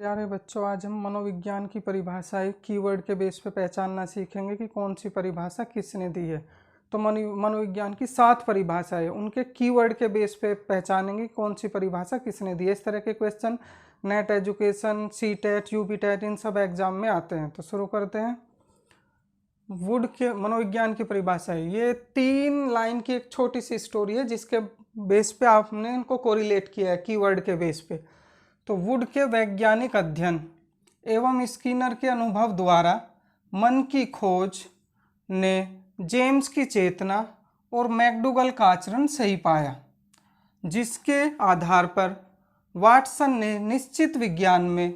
प्यारे बच्चों, आज हम मनोविज्ञान की परिभाषाएं कीवर्ड के बेस पे पहचानना सीखेंगे कि कौन सी परिभाषा किसने दी है। तो मनोविज्ञान की 7 परिभाषाएं उनके कीवर्ड के बेस पे पहचानेंगे कौन सी परिभाषा किसने दी है। इस तरह के question NET education, CTET, UPTET इन सब एग्जाम में आते हैं। तो शुरू करते हैं। वुड के मनोविज्ञान की परिभाषा है, ये 3 लाइन की एक छोटी सी स्टोरी है जिसके बेस पे आपने इनको कोरिलेट किया है कीवर्ड के बेस पे। तो वुड के वैज्ञानिक अध्ययन एवं स्किनर के अनुभव द्वारा मन की खोज ने जेम्स की चेतना और मैकडूगल का आचरण सही पाया, जिसके आधार पर वाटसन ने निश्चित विज्ञान में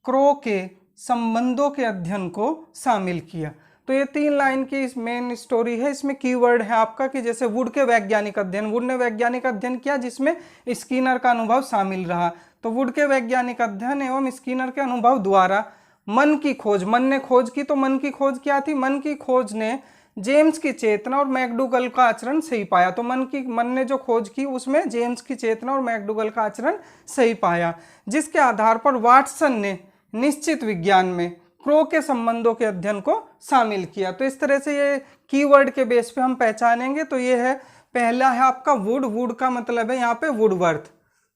क्रो के संबंधों के अध्ययन को शामिल किया। तो ये 3 लाइन की इस मेन स्टोरी है। इसमें कीवर्ड है आपका कि जैसे वुड के वैज्ञानिक अध्ययन, वुड ने वैज्ञानिक अध्ययन किया जिसमें स्किनर का अनुभव शामिल रहा। तो वुड के वैज्ञानिक अध्ययन एवं स्किनर के अनुभव द्वारा मन की खोज, मन ने खोज की, तो मन की खोज क्या थी? मन की खोज ने जेम्स की चेतना और मैकडूगल का आचरण सही पाया। तो मन ने जो खोज की उसमें जेम्स की चेतना और मैकडूगल का आचरण सही पाया, जिसके आधार पर वाटसन ने निश्चित विज्ञान में क्रो के संबंधों के अध्ययन को शामिल किया। तो इस तरह से ये कीवर्ड के बेस पे हम पहचानेंगे। तो ये है, पहला है आपका वुड। वुड का मतलब है यहाँ पे वुडवर्थ।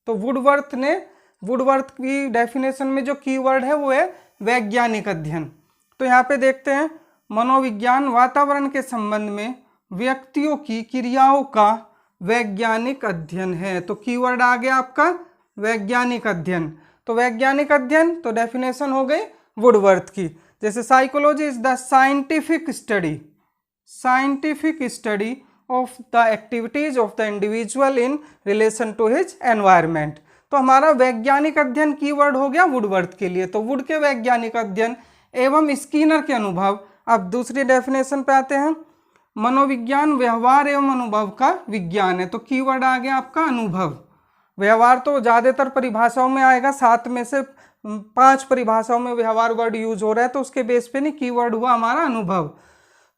तो वुडवर्थ की डेफिनेशन में जो कीवर्ड है वो है वैज्ञानिक अध्ययन। तो यहाँ पे देखते हैं, मनोविज्ञान वातावरण के संबंध में व्यक्तियों की क्रियाओं का वैज्ञानिक अध्ययन है। तो कीवर्ड आ गया आपका वैज्ञानिक अध्ययन। तो वैज्ञानिक अध्ययन, तो डेफिनेशन हो गई वुडवर्थ की। जैसे psychology is the scientific study of the activities of the individual in relation to his environment. तो हमारा वैज्ञानिक अध्ययन कीवर्ड हो गया वुडवर्थ के लिए। तो वुड के वैज्ञानिक अध्ययन एवं स्किनर के अनुभव। अब दूसरी डेफिनेशन पे आते हैं, मनोविज्ञान व्यवहार एवं अनुभव का विज्ञान है। तो कीवर्ड आ गया आपका अनुभव। व्यवहार तो ज़्यादातर परिभाषाओं में आएगा, 7 में से 5 परिभाषाओं में व्यवहार वर्ड यूज हो रहा है, तो उसके बेस पे नहीं, कीवर्ड हुआ हमारा अनुभव।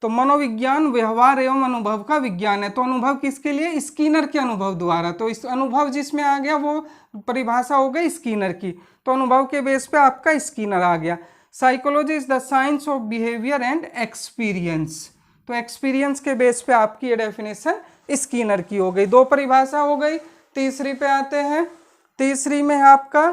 तो मनोविज्ञान व्यवहार एवं अनुभव का विज्ञान है। तो अनुभव किसके लिए? स्किनर के अनुभव द्वारा। तो इस अनुभव जिसमें आ गया वो परिभाषा हो गई स्किनर की। तो अनुभव के बेस पे आपका स्किनर आ गया। Psychology is the science of behaviour and experience. तो एक्सपीरियंस के बेस पे आपकी ये डेफिनेशन स्किनर की हो गई। 2 परिभाषा हो गई। तीसरी पे आते हैं। तीसरी में है आपका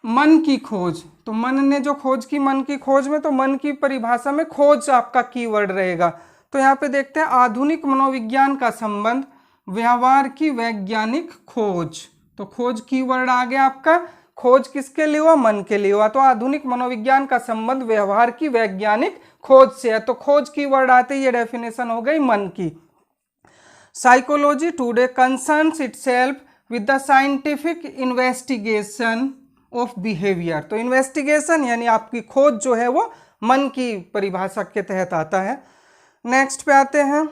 मन की खोज। तो मन ने जो खोज की, मन की खोज में, तो मन की परिभाषा में खोज आपका कीवर्ड रहेगा। तो यहाँ पे देखते हैं, आधुनिक मनोविज्ञान का संबंध व्यवहार की वैज्ञानिक खोज। तो खोज कीवर्ड आ गया आपका। खोज किसके लिए हुआ? मन के लिए हुआ। तो आधुनिक मनोविज्ञान का संबंध व्यवहार की वैज्ञानिक खोज से है। तो खोज कीवर्ड आते ही ये डेफिनेशन हो गई मन की। Psychology today concerns itself with the scientific investigation of behaviour. तो इन्वेस्टिगेशन यानी आपकी खोज जो है वो मन की परिभाषा के तहत आता है। नेक्स्ट पे आते हैं,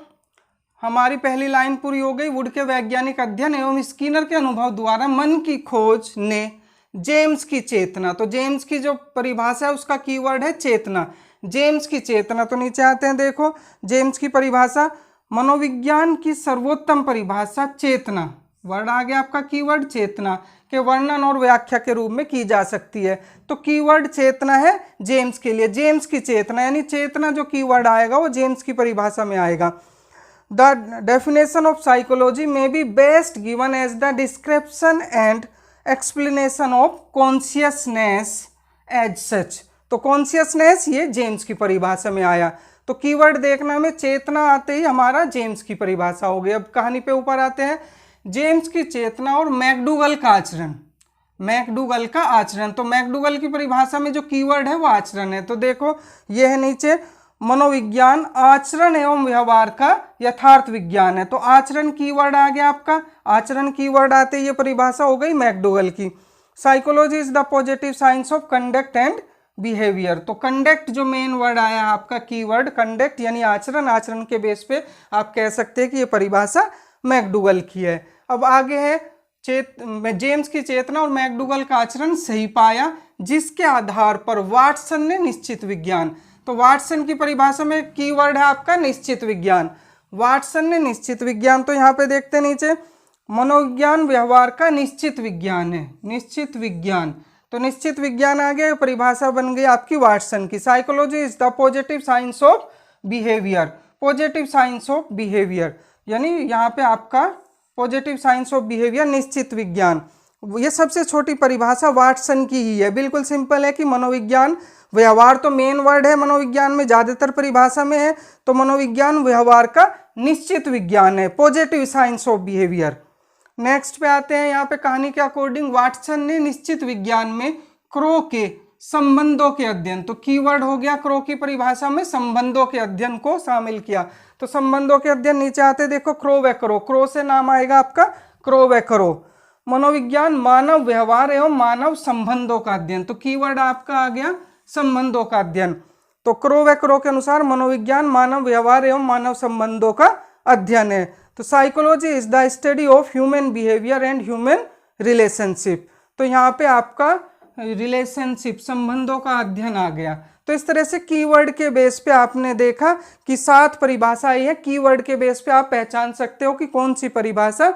हमारी पहली लाइन पूरी हो गई। वुड के वैज्ञानिक अध्ययन एवं स्किनर के अनुभव द्वारा मन की खोज ने जेम्स की चेतना। तो जेम्स की जो परिभाषा है उसका कीवर्ड है चेतना। जेम्स की चेतना। तो नीचे आते हैं, देखो जेम्स की परिभाषा, मनोविज्ञान की सर्वोत्तम परिभाषा चेतना, वर्ड आ गया आपका कीवर्ड चेतना, के वर्णन और व्याख्या के रूप में की जा सकती है। तो कीवर्ड चेतना है जेम्स के लिए। जेम्स की चेतना यानी चेतना जो कीवर्ड आएगा वो जेम्स की परिभाषा में आएगा। The definition of psychology may be best given as the description and explanation of consciousness as such. तो कॉन्शियसनेस ये जेम्स की परिभाषा में आया। तो कीवर्ड देखना में चेतना आते ही हमारा जेम्स की परिभाषा हो गई। अब कहानी पे ऊपर आते हैं, जेम्स की चेतना और मैकडूगल का आचरण। मैकडूगल का आचरण, तो मैकडूगल की परिभाषा में जो कीवर्ड है वो आचरण है। तो देखो ये है नीचे, मनोविज्ञान आचरण एवं व्यवहार का यथार्थ विज्ञान है। तो आचरण कीवर्ड आ गया आपका। आचरण कीवर्ड आते ये परिभाषा हो गई मैकडूगल की। Psychology is the positive science of conduct and behaviour. तो कंडक्ट जो मेन वर्ड आया आपका कीवर्ड कंडक्ट यानी आचरण। आचरण के बेस पे आप कह सकते हैं कि ये परिभाषा मैकडूगल की है। अब आगे है, जेम्स की चेतना और मैकडूगल का आचरण सही पाया, जिसके आधार पर वाटसन ने निश्चित विज्ञान। तो वाटसन की परिभाषा में कीवर्ड है आपका निश्चित विज्ञान। वाटसन ने निश्चित विज्ञान। तो यहाँ पे देखते हैं नीचे, मनोविज्ञान व्यवहार का निश्चित विज्ञान है। निश्चित विज्ञान तो निश्चित विज्ञान आ गया, परिभाषा बन गई आपकी वाटसन की। Psychology is the positive science of behaviour, positive science of behaviour, यानी यहाँ पे आपका पॉजिटिव साइंस ऑफ बिहेवियर निश्चित विज्ञान। ये सबसे छोटी परिभाषा वाटसन की ही है, बिल्कुल सिंपल है कि मनोविज्ञान व्यवहार तो मेन वर्ड है मनोविज्ञान में, ज़्यादातर परिभाषा में है, तो मनोविज्ञान व्यवहार का निश्चित विज्ञान है, positive science of behaviour. Next पे आते हैं, यहाँ पे कहानी के अकॉर्डिंग वाटसन ने निश्चित विज्ञान में क्रो के संबंधों के अध्ययन, तो कीवर्ड हो गया क्रो की परिभाषा में संबंधों के अध्ययन को शामिल किया। तो संबंधों के अध्ययन नीचे आते देखो, क्रो व करो, क्रो से नाम आएगा आपका क्रो व करो। मनोविज्ञान मानव व्यवहार एवं मानव संबंधों का अध्ययन, तो कीवर्ड आपका आ गया संबंधों का अध्ययन। तो क्रो व करो के अनुसार मनोविज्ञान मानव व्यवहार एवं मानव संबंधों का अध्ययन है। तो psychology is the study of human behaviour and human relationship, तो यहाँ पे आपका रिलेशनशिप संबंधों का अध्ययन आ गया। तो इस तरह से कीवर्ड के बेस पे आपने देखा कि 7 परिभाषा आई है, कीवर्ड के बेस पे आप पहचान सकते हो कि कौन सी परिभाषा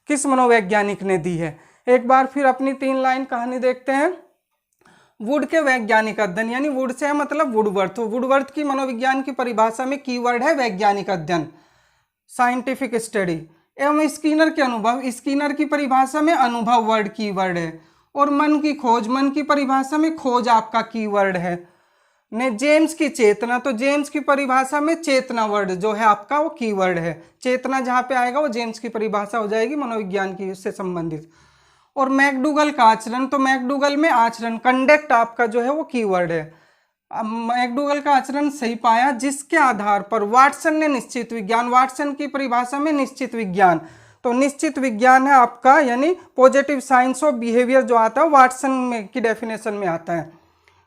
किस मनोवैज्ञानिक ने दी है। एक बार फिर अपनी 3 लाइन कहानी देखते हैं। वुड के वैज्ञानिक अध्ययन, यानी वुड से है मतलब वुडवर्थ, तो वुडवर्थ की मनोविज्ञान की परिभाषा में कीवर्ड है वैज्ञानिक अध्ययन, साइंटिफिक स्टडी। एवं स्किनर के अनुभव, स्किनर की परिभाषा में अनुभव वर्ड कीवर्ड है। और मन की खोज, मन की परिभाषा में खोज आपका कीवर्ड है। ने जेम्स की चेतना, तो जेम्स की परिभाषा में चेतना वर्ड जो है आपका वो कीवर्ड है। चेतना जहाँ पे आएगा वो जेम्स की परिभाषा हो जाएगी मनोविज्ञान की उससे संबंधित। और मैकडूगल का आचरण, तो मैकडूगल में आचरण कंडक्ट आपका जो है वो कीवर्ड है। मैकडूगल का आचरण सही पाया जिसके आधार पर वाटसन ने निश्चित विज्ञान, वाटसन की परिभाषा में निश्चित विज्ञान, तो निश्चित विज्ञान है आपका यानी पॉजिटिव साइंस ऑफ बिहेवियर जो आता है वाटसन में की डेफिनेशन में आता है।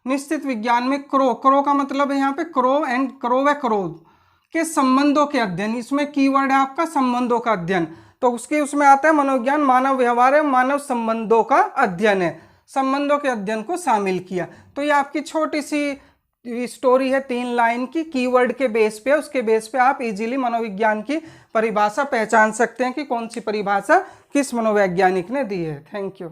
निश्चित विज्ञान में क्रो, क्रो का मतलब है यहाँ पे क्रो एंड क्रो व क्रो के संबंधों के अध्ययन, इसमें कीवर्ड है आपका संबंधों का अध्ययन, तो उसमें आता है मनोविज्ञान मानव व्यवहार एवं मानव संबंधों का अध्ययन है, संबंधों के अध्ययन को शामिल किया। तो ये आपकी छोटी सी स्टोरी है 3 लाइन की, कीवर्ड के बेस पे, उसके बेस पे आप इजीली मनोविज्ञान की परिभाषा पहचान सकते हैं कि कौन सी परिभाषा किस मनोवैज्ञानिक ने दी है। Thank you.